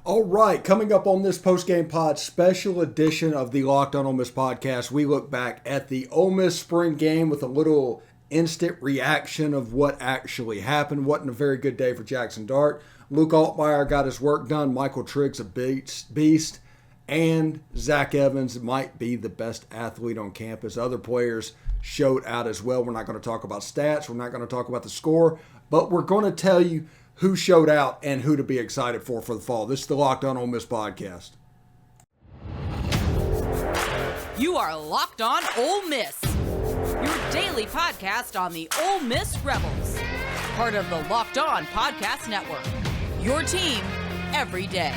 All right, coming up on this post-game pod special edition of the Locked On Ole Miss podcast, we look back at the Ole Miss spring game with a little instant reaction of what actually happened. Wasn't a very good day for Jaxson Dart. Luke Altmyer got his work done. Michael Trigg's a beast. And Zach Evans might be the best athlete on campus. Other players showed out as well. We're not going to talk about stats. We're not going to talk about the score. But we're going to tell you who showed out and who to be excited for the fall. This is the Locked On Ole Miss podcast. You are Locked On Ole Miss, your daily podcast on the Ole Miss Rebels. Part of the Locked On Podcast Network, your team every day.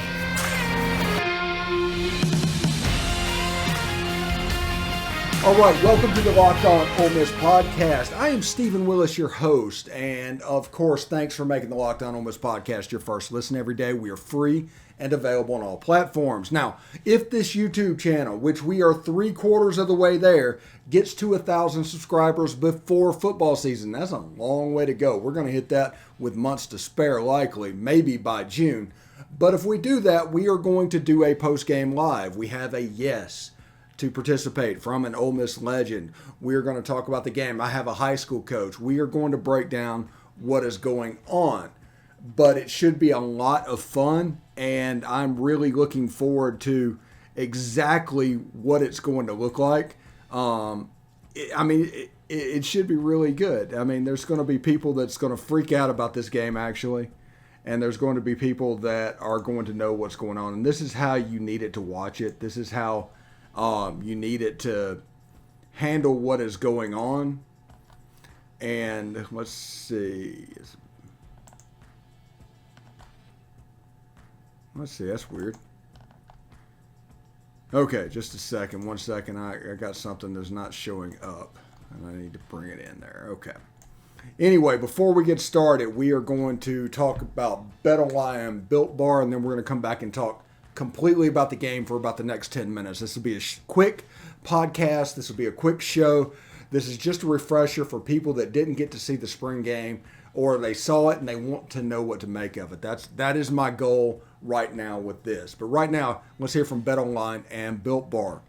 All right, welcome to the Locked On Ole Miss podcast. I am Stephen Willis, your host, and of course, thanks for making the Locked On Ole Miss podcast your first listen every day. We are free and available on all platforms. Now, if this YouTube channel, which we are 3/4 of the way there, gets to 1,000 subscribers before football season, that's a long way to go. We're going to hit that with months to spare, likely, maybe by June. But if we do that, we are going to do a post-game live. We have a yes to participate from an Ole Miss legend. We are going to talk about the game. I have a high school coach. We are going to break down what is going on. But it should be a lot of fun, and I'm really looking forward to exactly what it's going to look like. It should be really good. I mean, there's going to be people that's going to freak out about this game, actually. And there's going to be people that are going to know what's going on. And this is how you need it to watch it. This is how you need it to handle what is going on. And let's see. That's weird. Okay, just a second. 1 second. I got something that's not showing up. And I need to bring it in there. Okay. Anyway, before we get started, we are going to talk about BetOnline and Built Bar, and then we're going to come back and talk completely about the game for about the next 10 minutes. This will be a quick podcast. This will be a quick show. This is just a refresher for people that didn't get to see the spring game, or they saw it and they want to know what to make of it. That is my goal right now with this. But right now, let's hear from BetOnline and Built Bar.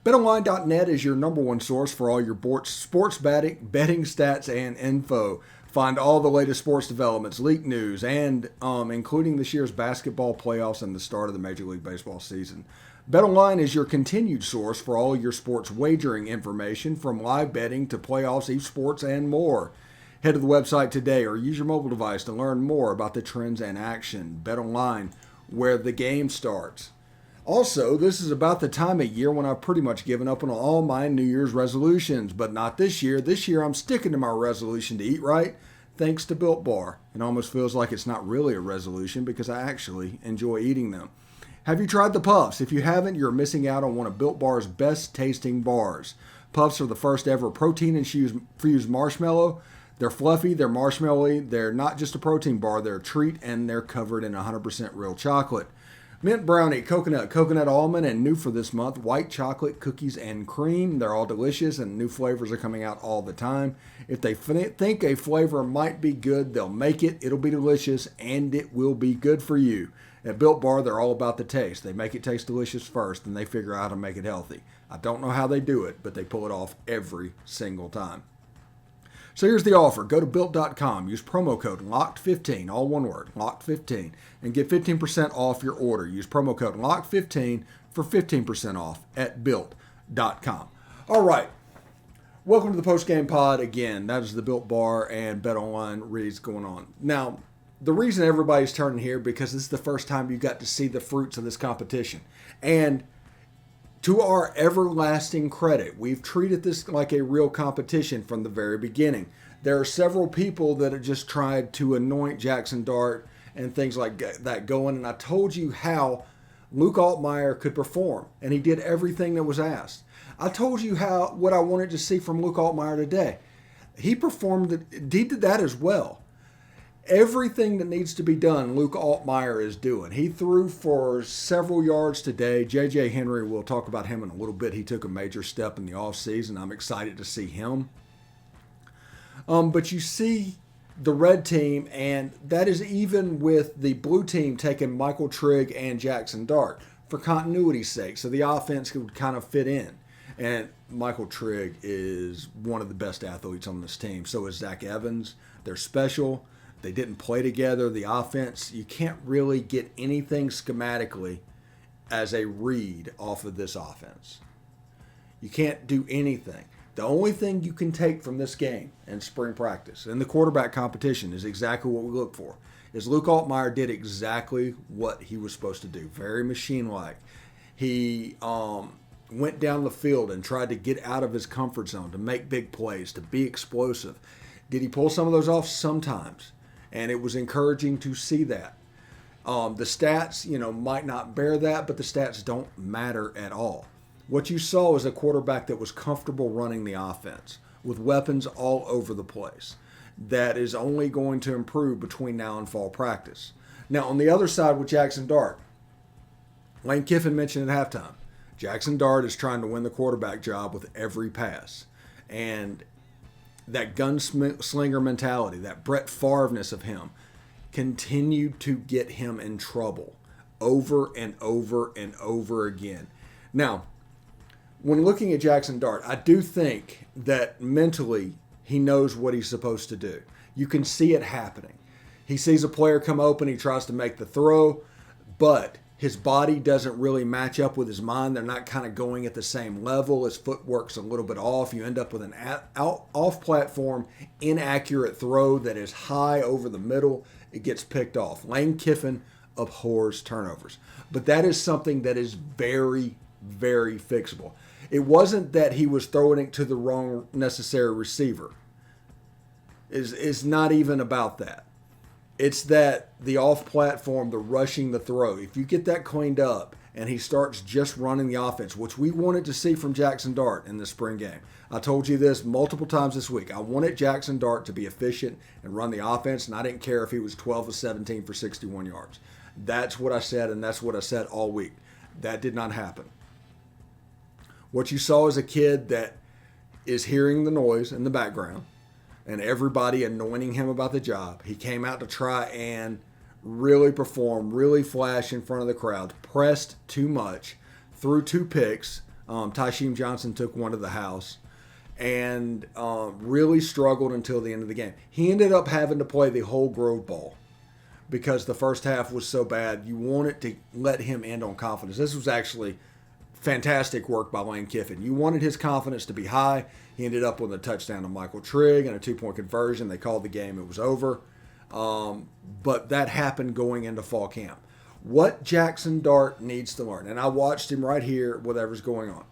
BetOnline.net is your number one source for all your sports betting stats and info. Find all the latest sports developments, league news, and including this year's basketball playoffs and the start of the Major League Baseball season. BetOnline is your continued source for all your sports wagering information, from live betting to playoffs, esports, and more. Head to the website today or use your mobile device to learn more about the trends and action. BetOnline, where the game starts. Also, this is about the time of year when I've pretty much given up on all my New Year's resolutions, but not this year. This year, I'm sticking to my resolution to eat right, thanks to Built Bar. It almost feels like it's not really a resolution because I actually enjoy eating them. Have you tried the Puffs? If you haven't, you're missing out on one of Built Bar's best tasting bars. Puffs are the first ever protein-infused marshmallow. They're fluffy, they're marshmallowy, they're not just a protein bar, they're a treat, and they're covered in 100% real chocolate. Mint brownie, coconut almond, and new for this month, white chocolate, cookies, and cream. They're all delicious, and new flavors are coming out all the time. If they think a flavor might be good, they'll make it. It'll be delicious, and it will be good for you. At Built Bar, they're all about the taste. They make it taste delicious first, and they figure out how to make it healthy. I don't know how they do it, but they pull it off every single time. So here's the offer. Go to Built.com. Use promo code LOCKED15, all one word, LOCKED15, and get 15% off your order. Use promo code LOCKED15 for 15% off at Built.com. All right. Welcome to the post-game pod. Again, that is the Built Bar and BetOnline reads going on. Now, the reason everybody's turning here because this is the first time you got to see the fruits of this competition. And to our everlasting credit, we've treated this like a real competition from the very beginning. There are several people that have just tried to anoint Jaxson Dart and things like that going, and I told you how Luke Altmyer could perform, and he did everything that was asked. I told you what I wanted to see from Luke Altmyer today. He did that as well. Everything that needs to be done, Luke Altmyer is doing. He threw for several yards today. J.J. Henry, we'll talk about him in a little bit. He took a major step in the offseason. I'm excited to see him. But you see the red team, and that is even with the blue team taking Michael Trigg and Jaxson Dart for continuity's sake, so the offense could kind of fit in. And Michael Trigg is one of the best athletes on this team. So is Zach Evans. They're special. They didn't play together. The offense, you can't really get anything schematically as a read off of this offense. You can't do anything. The only thing you can take from this game and spring practice and the quarterback competition is exactly what we look for. Is Luke Altmyer did exactly what he was supposed to do. Very machine-like. He went down the field and tried to get out of his comfort zone, to make big plays, to be explosive. Did he pull some of those off? Sometimes. And it was encouraging to see that. The stats, might not bear that, but the stats don't matter at all. What you saw was a quarterback that was comfortable running the offense with weapons all over the place. That is only going to improve between now and fall practice. Now, on the other side with Jaxson Dart, Lane Kiffin mentioned at halftime, Jaxson Dart is trying to win the quarterback job with every pass. And that gunslinger mentality, that Brett Favre-ness of him, continued to get him in trouble over and over and over again. Now, when looking at Jaxson Dart, I do think that mentally he knows what he's supposed to do. You can see it happening. He sees a player come open, he tries to make the throw, but his body doesn't really match up with his mind. They're not kind of going at the same level. His footwork's a little bit off. You end up with an off-platform, inaccurate throw that is high over the middle. It gets picked off. Lane Kiffin abhors turnovers. But that is something that is very, very fixable. It wasn't that he was throwing it to the wrong necessary receiver. It's not even about that. It's that the off-platform, the rushing the throw, if you get that cleaned up and he starts just running the offense, which we wanted to see from Jaxson Dart in the spring game. I told you this multiple times this week. I wanted Jaxson Dart to be efficient and run the offense, and I didn't care if he was 12 of 17 for 61 yards. That's what I said, and that's what I said all week. That did not happen. What you saw is a kid that is hearing the noise in the background and everybody anointing him about the job. He came out to try and really perform, really flash in front of the crowd, pressed too much, threw 2 picks. Tysheem Johnson took one to the house, and really struggled until the end of the game. He ended up having to play the whole Grove ball because the first half was so bad. You wanted to let him end on confidence. This was actually fantastic work by Lane Kiffin. You wanted his confidence to be high. He ended up with a touchdown to Michael Trigg and a 2-point conversion. They called the game. It was over. But that happened going into fall camp. What Jaxson Dart needs to learn, and I watched him right here, whatever's going on.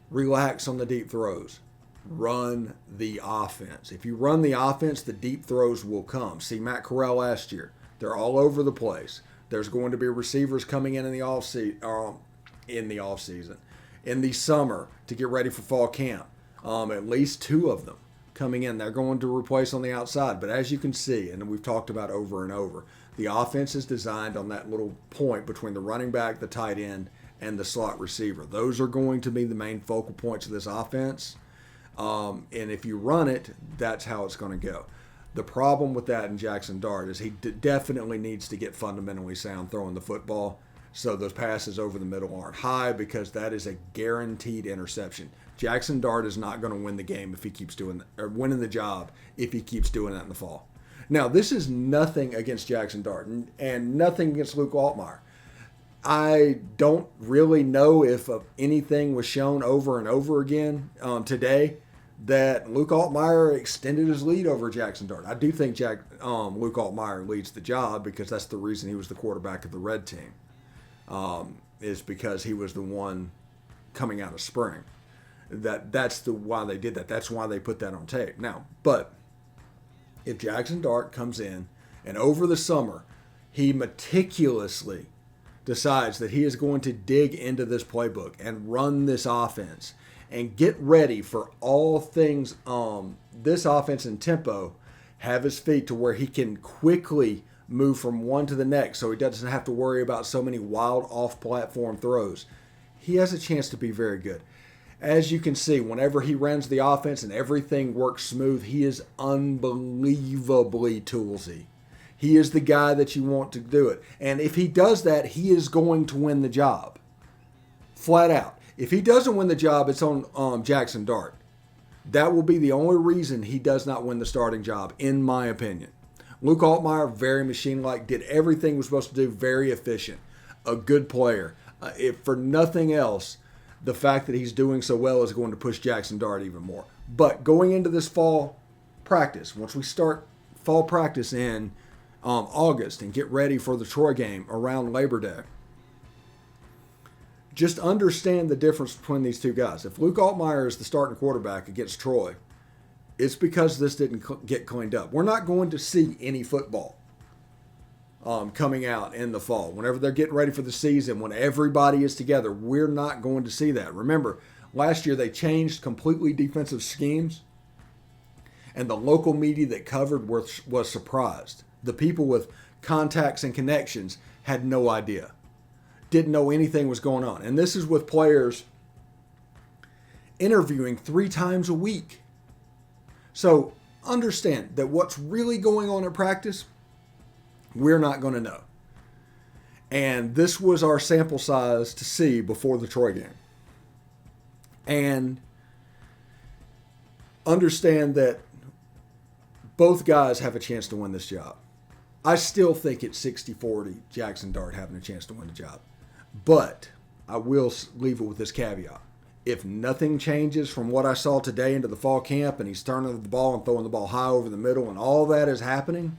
Relax on the deep throws. Run the offense. If you run the offense, the deep throws will come. See Matt Corral last year. They're all over the place. There's going to be receivers coming in the offseason. In the summer to get ready for fall camp. At least 2 of them coming in. They're going to replace on the outside. But as you can see, and we've talked about over and over, the offense is designed on that little point between the running back, the tight end, and the slot receiver. Those are going to be the main focal points of this offense. And if you run it, that's how it's going to go. The problem with that in Jaxson Dart is he definitely needs to get fundamentally sound throwing the football. So those passes over the middle aren't high because that is a guaranteed interception. Jaxson Dart is not going to win the game if he keeps doing that, or winning the job if he keeps doing that in the fall. Now, this is nothing against Jaxson Dart and nothing against Luke Altmyer. I don't really know if anything was shown over and over again today that Luke Altmyer extended his lead over Jaxson Dart. I do think Luke Altmyer leads the job because that's the reason he was the quarterback of the red team. Is because he was the one coming out of spring. That's why they did that. That's why they put that on tape. Now, but if Jaxson Dart comes in and over the summer he meticulously decides that he is going to dig into this playbook and run this offense and get ready for all things this offense and tempo, have his feet to where he can quickly move from one to the next so he doesn't have to worry about so many wild off-platform throws, he has a chance to be very good. As you can see, whenever he runs the offense and everything works smooth, he is unbelievably toolsy. He is the guy that you want to do it. And if he does that, he is going to win the job. Flat out. If he doesn't win the job, it's on Jaxson Dart. That will be the only reason he does not win the starting job, in my opinion. Luke Altmyer, very machine-like, did everything he was supposed to do, very efficient, a good player. If for nothing else, the fact that he's doing so well is going to push Jaxson Dart even more. But going into this fall practice, once we start fall practice in August and get ready for the Troy game around Labor Day, just understand the difference between these two guys. If Luke Altmyer is the starting quarterback against Troy, it's because this didn't get cleaned up. We're not going to see any football coming out in the fall. Whenever they're getting ready for the season, when everybody is together, we're not going to see that. Remember, last year they changed completely defensive schemes, and the local media that covered was surprised. The people with contacts and connections had no idea, didn't know anything was going on. And this is with players interviewing 3 times a week. So understand that what's really going on at practice, we're not going to know. And this was our sample size to see before the Troy game. And understand that both guys have a chance to win this job. I still think it's 60-40 Jaxson Dart having a chance to win the job. But I will leave it with this caveat. If nothing changes from what I saw today into the fall camp and he's turning the ball and throwing the ball high over the middle and all that is happening,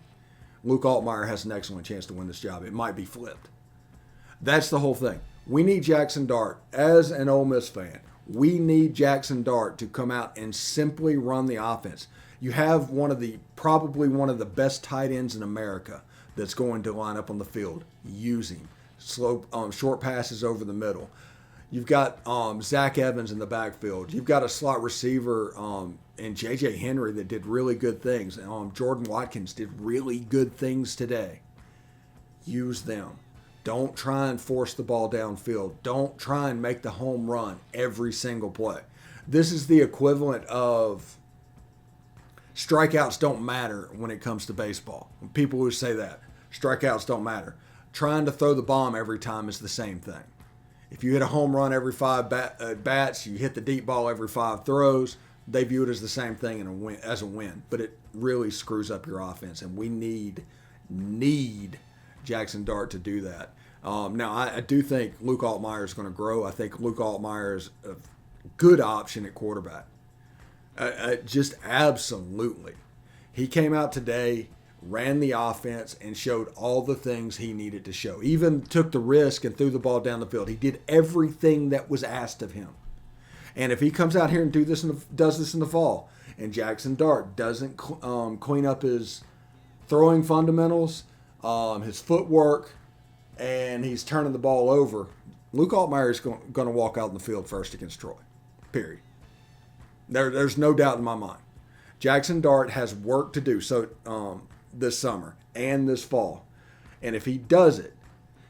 Luke Altmyer has an excellent chance to win this job. It might be flipped. That's the whole thing. We need Jaxson Dart. As an Ole Miss fan, we need Jaxson Dart to come out and simply run the offense. You have probably one of the best tight ends in America that's going to line up on the field. Use him. Slow, short passes over the middle. You've got Zach Evans in the backfield. You've got a slot receiver in J.J. Henry that did really good things. Jordan Watkins did really good things today. Use them. Don't try and force the ball downfield. Don't try and make the home run every single play. This is the equivalent of strikeouts don't matter when it comes to baseball. People who say that, strikeouts don't matter. Trying to throw the bomb every time is the same thing. If you hit a home run every 5 bats, you hit the deep ball every 5 throws, they view it as the same thing as a win. But it really screws up your offense, and we need Jaxson Dart to do that. Now, I do think Luke Altmyer is going to grow. I think Luke Altmyer is a good option at quarterback. Just absolutely. He came out today, ran the offense, and showed all the things he needed to show. Even took the risk and threw the ball down the field. He did everything that was asked of him. And if he comes out here and does this in the fall, and Jaxson Dart doesn't clean up his throwing fundamentals, his footwork, and he's turning the ball over, Luke Altmyer is going to walk out in the field first against Troy. Period. There's no doubt in my mind. Jaxson Dart has work to do this summer and this fall. And if he does it,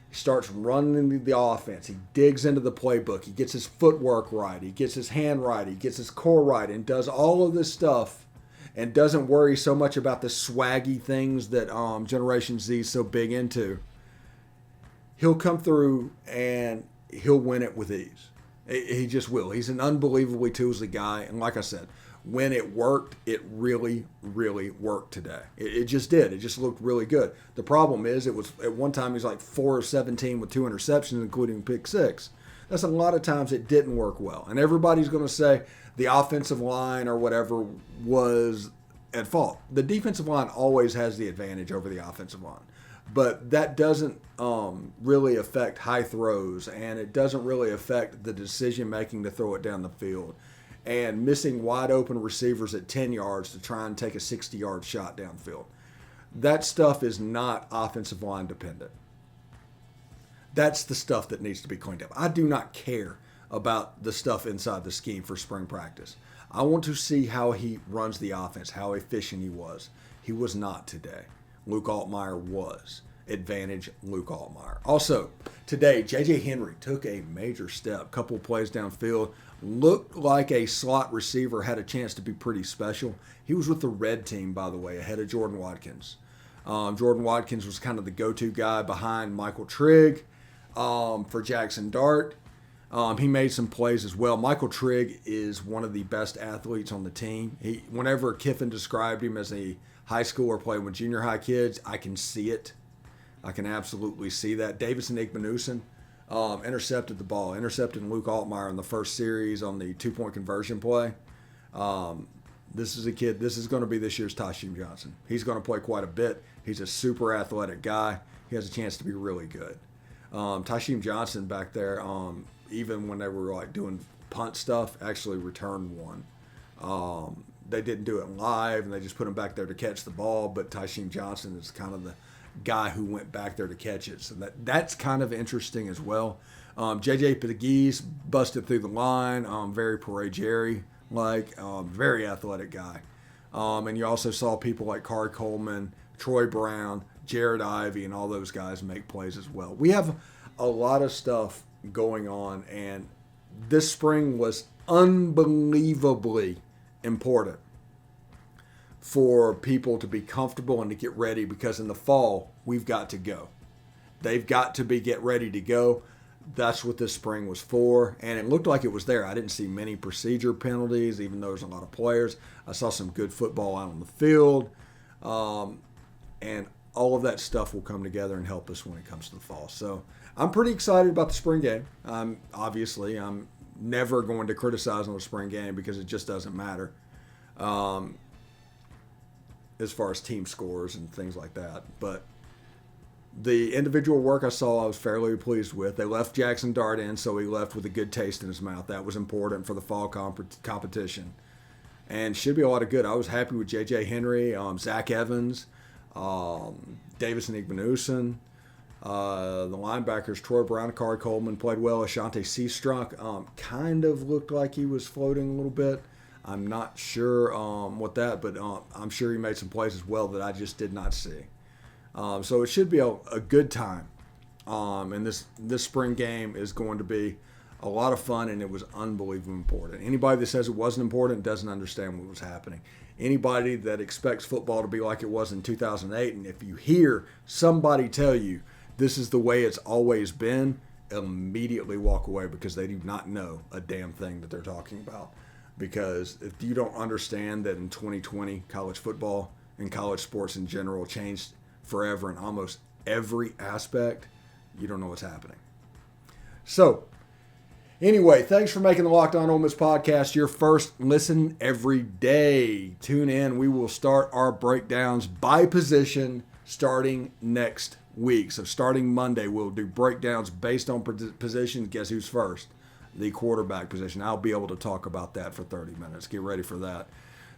he starts running the offense. He digs into the playbook. He gets his footwork right. He gets his hand right. He gets his core right and does all of this stuff and doesn't worry so much about the swaggy things that Generation Z is so big into. He'll come through and he'll win it with ease. He just will. He's an unbelievably toolsy guy. And like I said, when it worked, it really, really worked today. It just did. It just looked really good. The problem is it was at one time he's like 4 of 17 with 2 interceptions, including pick 6. That's a lot of times it didn't work well. And everybody's going to say the offensive line or whatever was at fault. The defensive line always has the advantage over the offensive line. But that doesn't really affect high throws, and it doesn't really affect the decision-making to throw it down the field. And missing wide open receivers at 10 yards to try and take a 60-yard shot downfield. That stuff is not offensive line dependent. That's the stuff that needs to be cleaned up. I do not care about the stuff inside the scheme for spring practice. I want to see how he runs the offense, how efficient he was. He was not today. Luke Altmyer was. advantage Luke Altmyer. Also, today, J.J. Henry took a major step. Couple of plays downfield. Looked like a slot receiver, had a chance to be pretty special. He was with the red team, by the way, ahead of Jordan Watkins. Jordan Watkins was kind of the go-to guy behind Michael Trigg for Jaxson Dart. He made some plays as well. Michael Trigg is one of the best athletes on the team. Whenever Kiffin described him as a high schooler playing with junior high kids, I can see it. I can absolutely see that. Davison Igbinosun intercepted the ball, intercepted Luke Altmyer in the first series on the 2-point conversion play. This is a kid, this is going to be this year's Tysheem Johnson. He's going to play quite a bit. He's a super athletic guy. He has a chance to be really good. Tysheem Johnson back there, even when they were like doing punt stuff, actually returned one. They didn't do it live, and they just put him back there to catch the ball, but Tysheem Johnson is kind of the guy who went back there to catch it. So that's kind of interesting as well. J.J. Pegues busted through the line, very Parade Jerry, very athletic guy. And you also saw people like Kari Coleman, Troy Brown, Jared Ivey, and all those guys make plays as well. We have a lot of stuff going on, and this spring was unbelievably important for people to be comfortable and to get ready, because in the fall, we've got to go. They've got to get ready to go. That's what this spring was for, and it looked like it was there. I didn't see many procedure penalties, even though there's a lot of players. I saw some good football out on the field, and all of that stuff will come together and help us when it comes to the fall. So I'm pretty excited about the spring game. Obviously, I'm never going to criticize on the spring game because it just doesn't matter. As far as team scores and things like that. But the individual work I saw, I was fairly pleased with. They left Jaxson Dart in, so he left with a good taste in his mouth. That was important for the fall competition. And should be a lot of good. I was happy with J.J. Henry, Zach Evans, Davison Igbinosun. The linebackers, Troy Brown and Kari Coleman, played well. Ashante Seastruck kind of looked like he was floating a little bit. I'm not sure what that, but I'm sure he made some plays as well that I just did not see. So it should be a good time. And this spring game is going to be a lot of fun, and it was unbelievably important. Anybody that says it wasn't important doesn't understand what was happening. Anybody that expects football to be like it was in 2008, and if you hear somebody tell you this is the way it's always been, immediately walk away, because they do not know a damn thing that they're talking about. Because if you don't understand that in 2020, college football and college sports in general changed forever in almost every aspect, you don't know what's happening. So, anyway, thanks for making the Locked On Ole Miss podcast your first listen every day. Tune in. We will start our breakdowns by position starting next week. So starting Monday, we'll do breakdowns based on position. Guess who's first? The quarterback position. I'll be able to talk about that for 30 minutes. Get ready for that.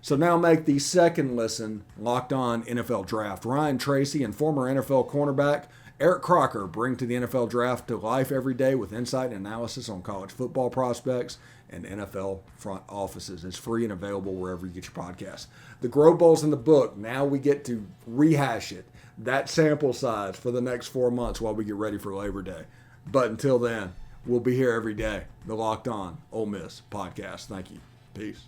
So now make the second listen Locked On NFL Draft. Ryan Tracy and former NFL cornerback Eric Crocker bring to the NFL Draft to life every day with insight and analysis on college football prospects and NFL front offices. It's free and available wherever you get your podcasts. The Grove Bowl's in the book. Now we get to rehash it. That sample size for the next 4 months while we get ready for Labor Day. But until then, we'll be here every day. The Locked On Ole Miss podcast. Thank you. Peace.